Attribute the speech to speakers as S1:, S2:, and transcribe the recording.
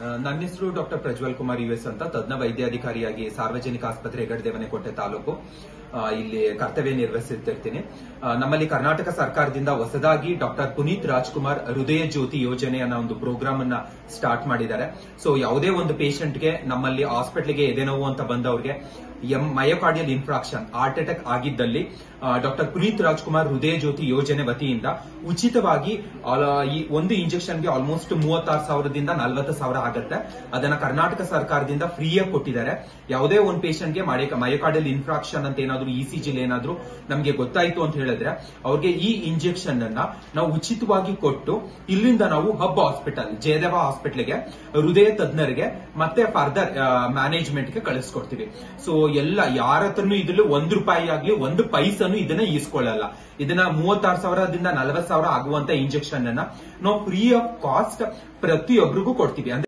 S1: ನನ್ನ ಹೆಸರು doctor Prajwal Kumar US ಅಂತ ತಜ್ಞ ವೈದ್ಯಾಧಿಕಾರಿಯಾಗಿ ಸಾರ್ವಜನಿಕ ಆಸ್ಪತ್ರೆ ಹೆಗಡೆ ತಾಲೂಕು ಇಲ್ಲಿ ಕರ್ತವ್ಯ ನಿರ್ವಹಿಸುತ್ತಿರ್ತೀನಿ. ನಮ್ಮಲ್ಲಿ ಕರ್ನಾಟಕ ಸರ್ಕಾರದಿಂದ ಹೊಸದಾಗಿ ಡಾಕ್ಟರ್ ಪುನೀತ್ ರಾಜ್ಕುಮಾರ್ ಹೃದಯ ಜ್ಯೋತಿ ಯೋಜನೆ ಅನ್ನೋ ಒಂದು ಪ್ರೋಗ್ರಾಮ್ ಅನ್ನ ಸ್ಟಾರ್ಟ್ ಮಾಡಿದ್ದಾರೆ. ಸೊ ಯಾವುದೇ ಒಂದು ಪೇಷಂಟ್ಗೆ ನಮ್ಮಲ್ಲಿ ಹಾಸ್ಪಿಟಲ್ಗೆ ಎದೆನೋವು ಅಂತ ಬಂದವ್ರಿಗೆ ಮಯೋಕಾರ್ಡಿಯಲ್ ಇನ್ಫ್ರಾಕ್ಷನ್ ಹಾರ್ಟ್ ಅಟ್ಯಾಕ್ ಆಗಿದ್ದಲ್ಲಿ ಡಾಕ್ಟರ್ ಪುನೀತ್ ರಾಜ್ಕುಮಾರ್ ಹೃದಯ ಜ್ಯೋತಿ ಯೋಜನೆ ವತಿಯಿಂದ ಉಚಿತವಾಗಿ ಈ ಒಂದು ಇಂಜೆಕ್ಷನ್ಗೆ ಆಲ್ಮೋಸ್ಟ್ 36,000ದಿಂದ 40,000 ಆಗುತ್ತೆ. ಅದನ್ನ ಕರ್ನಾಟಕ ಸರ್ಕಾರದಿಂದ ಫ್ರೀಯಾಗಿ ಕೊಟ್ಟಿದ್ದಾರೆ. ಯಾವುದೇ ಒಂದು ಪೇಷಂಟ್ಗೆ ಮಯೋಕಾರ್ಡಿಯಲ್ ಇನ್ಫ್ರಾಕ್ಷನ್ ಅಂತ ಏನಾದ್ರು ಇಸಿಜಿ ಏನಾದ್ರು ನಮಗೆ ಗೊತ್ತಾಯ್ತು ಅಂತ ಹೇಳಿದ್ರೆ ಅವ್ರಿಗೆ ಈ ಇಂಜೆಕ್ಷನ್ ಅನ್ನ ನಾವು ಉಚಿತವಾಗಿ ಕೊಟ್ಟು ಇಲ್ಲಿಂದ ನಾವು ಹಬ್ ಹಾಸ್ಪಿಟಲ್ ಜಯದೇವ ಹಾಸ್ಪಿಟಲ್ಗೆ ಹೃದಯ ತಜ್ಞರಿಗೆ ಮತ್ತೆ ಫರ್ದರ್ ಮ್ಯಾನೇಜ್ಮೆಂಟ್ಗೆ ಕಳಿಸ್ಕೊಡ್ತೀವಿ. ಸೊ ಎಲ್ಲ ಯಾರ ಹತ್ರನೂ ಇದ್ರಲ್ಲಿ ₹1 ಆಗ್ಲಿ 1 ಪೈಸನು ಇದನ್ನ ಈಸ್ಕೊಳ್ಳಲ್ಲ. ಇದನ್ನ 36,000ದಿಂದ 40,000 ಆಗುವಂತ ಇಂಜೆಕ್ಷನ್ ಅನ್ನ ನಾವು ಫ್ರೀ ಆಫ್ ಕಾಸ್ಟ್ ಪ್ರತಿಯೊಬ್ಬರಿಗೂ ಕೊಡ್ತೀವಿ.